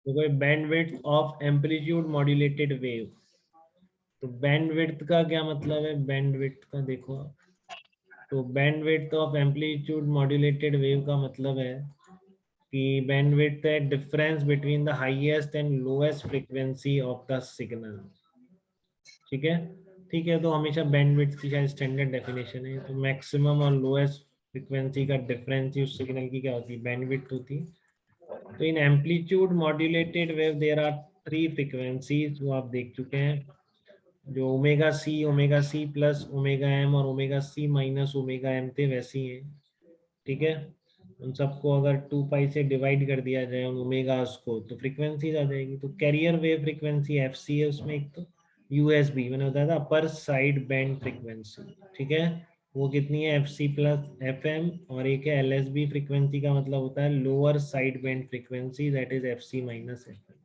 तो कोई bandwidth of amplitude modulated wave. तो बैंडविड्थ का क्या मतलब है, बैंडविड्थ का देखो आप। तो bandwidth of amplitude modulated wave का मतलब है कि बैंडविड्थ है difference between the highest and lowest frequency of the signal. ठीक है, ठीक है। तो हमेशा बैंडविड्थ की शायद स्टैंडर्ड डेफिनेशन है, तो मैक्सिमम और लोएस्ट फ्रीक्वेंसी का डिफरेंस ही उस सिग्नल की क्या होती है, बैंडविड्थ होती है। तो in amplitude modulated wave there are 3 frequencies, वो आप देख चुके हैं, जो omega C plus omega M और omega C minus omega M थे वैसी हैं। ठीक है, उन सबको अगर 2 पाई से डिवाइड कर दिया जाए उन ओमेगास को तो फ्रीक्वेंसीज आ जाएगी। तो carrier wave frequency F C है उसमें, एक तो यूएसबी मैंने बताया था अपर साइड बैंड फ्रीक्वेंसी। ठीक है, वो कितनी है, F C plus F M, और एक है एल एस बी फ्रीक्वेंसी का मतलब होता है lower side band frequency, that is F C minus F M.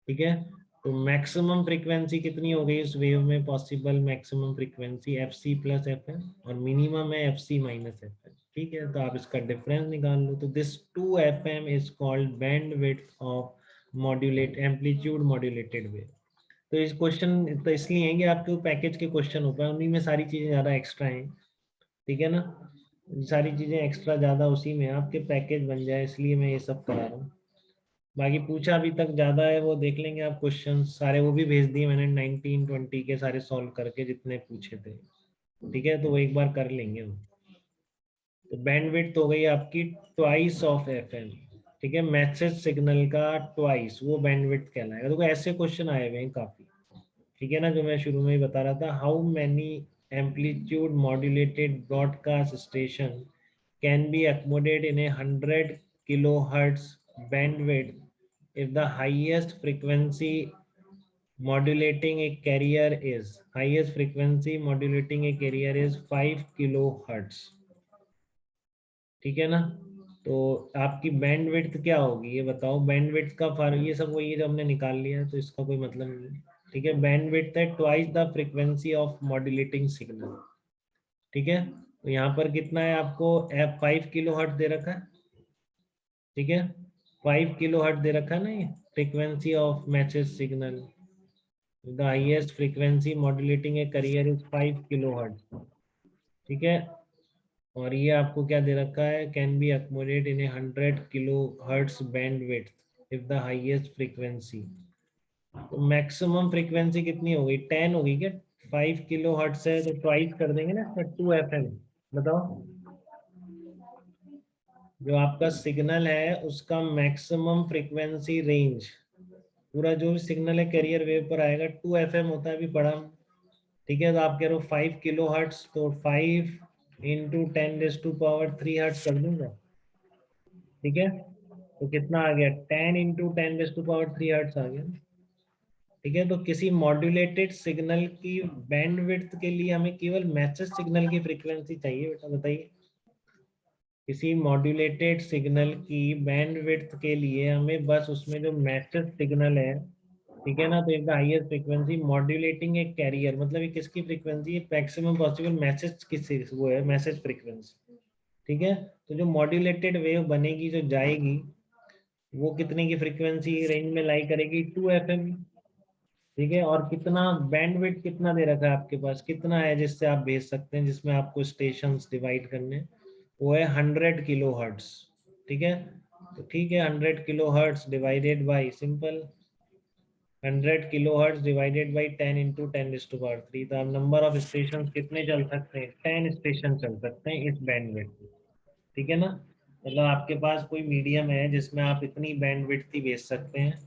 ठीक है, तो मैक्सिमम फ्रीक्वेंसी कितनी हो गई इस वेव में, possible maximum frequency F C plus F M, और मिनिमम है F C minus F M. ठीक है, तो आप इसका डिफरेंस निकाल लो। तो this 2 F M is called band width of modulate amplitude modulated wave. तो इस क्वेश्चन तो इसलिए है कि आपके पैकेज के क्वेश्चन हो पाए, उन्हीं में सारी चीजें ज्यादा एक्स्ट्रा हैं। ठीक है ना, सारी चीजें एक्स्ट्रा ज्यादा उसी में आपके पैकेज बन जाए, इसलिए मैं ये सब करा रहा हूँ। बाकी पूछा अभी तक ज्यादा है वो देख लेंगे आप, क्वेश्चन सारे वो भी भेज दिए मैंने 1920 के सारे सॉल्व करके जितने पूछे थे। ठीक है, तो वो एक बार कर लेंगे वो। तो बैंडविड्थ हो गई आपकी ट्वाइस ऑफ एफ एम। ठीक है, मैसेज सिग्नल का ट्वाइस वो बैंडविड्थ कहलाएगा। तो ऐसे क्वेश्चन आए हुए हैं काफी। ठीक है ना, जो मैं शुरू में ही बता रहा था, how many amplitude modulated broadcast station can be accommodate in A 100 kHz bandwidth if the highest frequency modulating a carrier is 5 kilohertz। ठीक है ना, तो आपकी बैंडविड्थ क्या होगी ये बताओ, बैंडविड्थ का फर्क ये सब वही है जो हमने निकाल लिया है, तो इसका कोई मतलब नहीं है। ठीक है, बैंडविड्थ है twice the frequency of modulating signal. ठीक है, तो यहाँ पर कितना है आपको, एफ 5 kHz दे रखा है। ठीक है, 5 kHz दे रखा है ना, ये frequency of message signal, the highest frequency modulating a carrier is 5 kHz। ठीक है, और ये आपको क्या दे रखा है, can be accommodate in A 100 kHz bandwidth if the highest frequency. तो मैक्सिमम फ्रीक्वेंसी कितनी हो गई, 10 होगी क्या, 5 kHz है तो ट्वाइस कर देंगे ना, 2 FM। बताओ, जो आपका सिग्नल है उसका मैक्सिमम फ्रीक्वेंसी रेंज, पूरा जो भी सिग्नल है कैरियर वेव पर आएगा 2 FM होता है अभी पढ़ा। ठीक है, तो आप कह रहे हो 5 kHz, तो 5 × 10⁻³ कर दूंगा। ठीक है, तो कितना आ गया, 10 × 10⁻³ आ गया। ठीक है, तो किसी मॉड्यूलेटेड सिग्नल की बैंडविड्थ के लिए हमें केवल मैसेज सिग्नल की फ्रीक्वेंसी चाहिए बेटा, बताइए। किसी मॉड्यूलेटेड सिग्नल की बैंडविड्थ के लिए हमें बस उसमें जो मैसेज सिग्नल है, ठीक है ना, तो एक हाईएस्ट फ्रीक्वेंसी मॉड्यूलेटिंग एक कैरियर, मतलब ये किसकी फ्रीक्वेंसी है, मैक्सिमम पॉसिबल मैसेज किसी वो है मैसेज फ्रीक्वेंसी। ठीक है, तो जो मॉड्यूलेटेड वेव बनेगी जो जाएगी वो कितने की फ्रीक्वेंसी रेंज में लाई करेगी, 2 FM। ठीक है, और कितना बैंडविड्थ कितना दे रखा है आपके पास, कितना है जिससे आप भेज सकते हैं, जिसमें आपको स्टेशंस डिवाइड करने, वो है 100 kHz। ठीक है, तो ठीक है, 100 kHz divided by simple 100 kHz divided by 10 × 10⁻³। तो आप नंबर ऑफ स्टेशन कितने चल सकते हैं, 10 स्टेशन चल सकते हैं इस बैंडविड्थ में। ठीक है ना, मतलब आपके पास कोई मीडियम है जिसमें आप इतनी बैंडविड्थ ही भेज सकते हैं,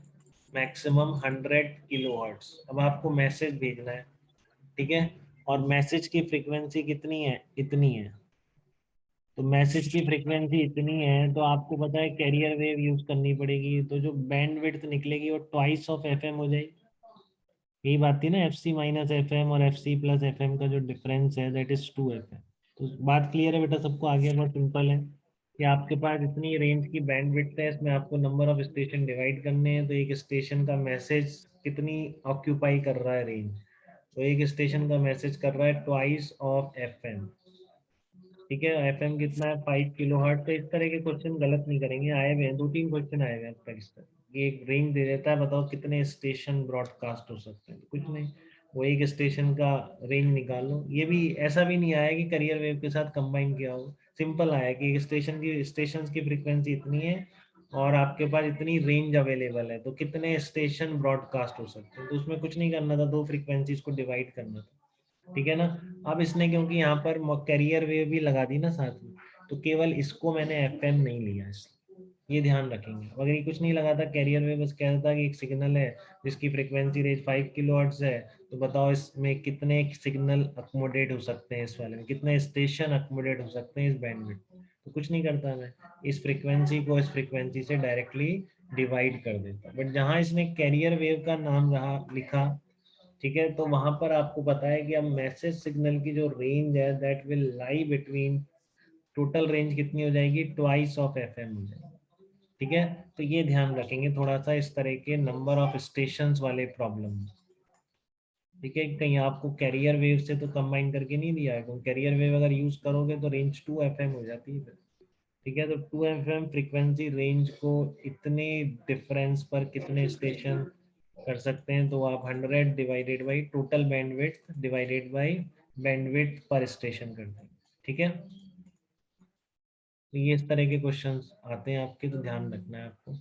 मैक्सिमम 100 kHz। अब आपको मैसेज भेजना है, ठीक है, और मैसेज की फ्रीक्वेंसी कितनी है, इतनी है। तो मैसेज की फ्रीक्वेंसी इतनी है तो आपको पता है कैरियर वेव यूज करनी पड़ेगी, तो जो बैंडविड्थ निकलेगी वो ट्वाइस ऑफ FM हो जाएगी। यही बात थी ना, FC-FM और FC+FM का जो डिफरेंस है दैट इज 2 FM। तो बात क्लियर है बेटा सबको, आगे बहुत सिंपल है कि आपके पास इतनी रेंज की बैंडविड्थ है, इसमें आपको नंबर ऑफ स्टेशन डिवाइड करने हैं, तो एक स्टेशन का मैसेज कितनी ऑक्यूपाई कर रहा है रेंज, तो एक स्टेशन का मैसेज कर रहा है ट्वाइस ऑफ FM। ठीक है, एफएम कितना है 5 किलोहर्ट्ज। तो इस तरह के क्वेश्चन गलत नहीं करेंगे, आए हुए हैं 2-3 क्वेश्चन आए हुए हैं अब तक इस तरह। ये एक रेंज दे देता है, बताओ कितने स्टेशन ब्रॉडकास्ट हो सकते हैं, तो कुछ नहीं, वो एक स्टेशन का रेंज निकालो। ये भी ऐसा भी नहीं आया कि करियर वेव के साथ कंबाइन किया हो, सिंपल आया कि स्टेशन की फ्रीक्वेंसी इतनी है और आपके पास इतनी रेंज अवेलेबल है, तो कितने स्टेशन ब्रॉडकास्ट हो सकते हैं। तो उसमें कुछ नहीं करना था, दो फ्रीक्वेंसीज को डिवाइड करना था, ठीक है ना। अब इसने क्योंकि यहाँ पर कैरियर वेव भी लगा दी ना साथ में, तो केवल इसको मैंने एफएम नहीं लिया, ये ध्यान रखेंगे। अगर ये कुछ नहीं लगा था कैरियर वेव, बस कहता था कि एक सिग्नल है जिसकी फ्रीक्वेंसी रेंज 5 किलोहर्ट्ज है, तो बताओ इसमें कितने सिग्नल अकोमोडेट हो सकते हैं, इस वाले में कितने स्टेशन अकोमोडेट हो सकते हैं इस बैंडविड्थ। तो कुछ नहीं करता मैं, इस फ्रीक्वेंसी को इस फ्रीक्वेंसी से डायरेक्टली डिवाइड कर देता। बट जहां इसने कैरियर वेव का नाम रहा लिखा, ठीक है, तो वहां पर आपको पता है कि अब मैसेज सिग्नल की जो रेंज है that will lie between, total range कितनी हो जाएगी, ट्वाइस ऑफ एफएम हो जाएगी, ठीक है। तो ये ध्यान रखेंगे थोड़ा सा इस तरह के नंबर ऑफ स्टेशंस वाले प्रॉब्लम, ठीक है। कहीं आपको कैरियर वेव से तो कंबाइन करके नहीं दिया है, कैरियर वेव अगर यूज करोगे तो रेंज 2 एफएम हो जाती है फिर, ठीक है। तो 2 एफएम फ्रीक्वेंसी रेंज को इतने डिफरेंस पर कितने स्टेशन कर सकते हैं, तो आप 100 divided by total bandwidth divided by bandwidth पर स्टेशन कर देंगे, ठीक है। तो ये इस तरह के क्वेश्चंस आते हैं आपके, तो ध्यान रखना है आपको।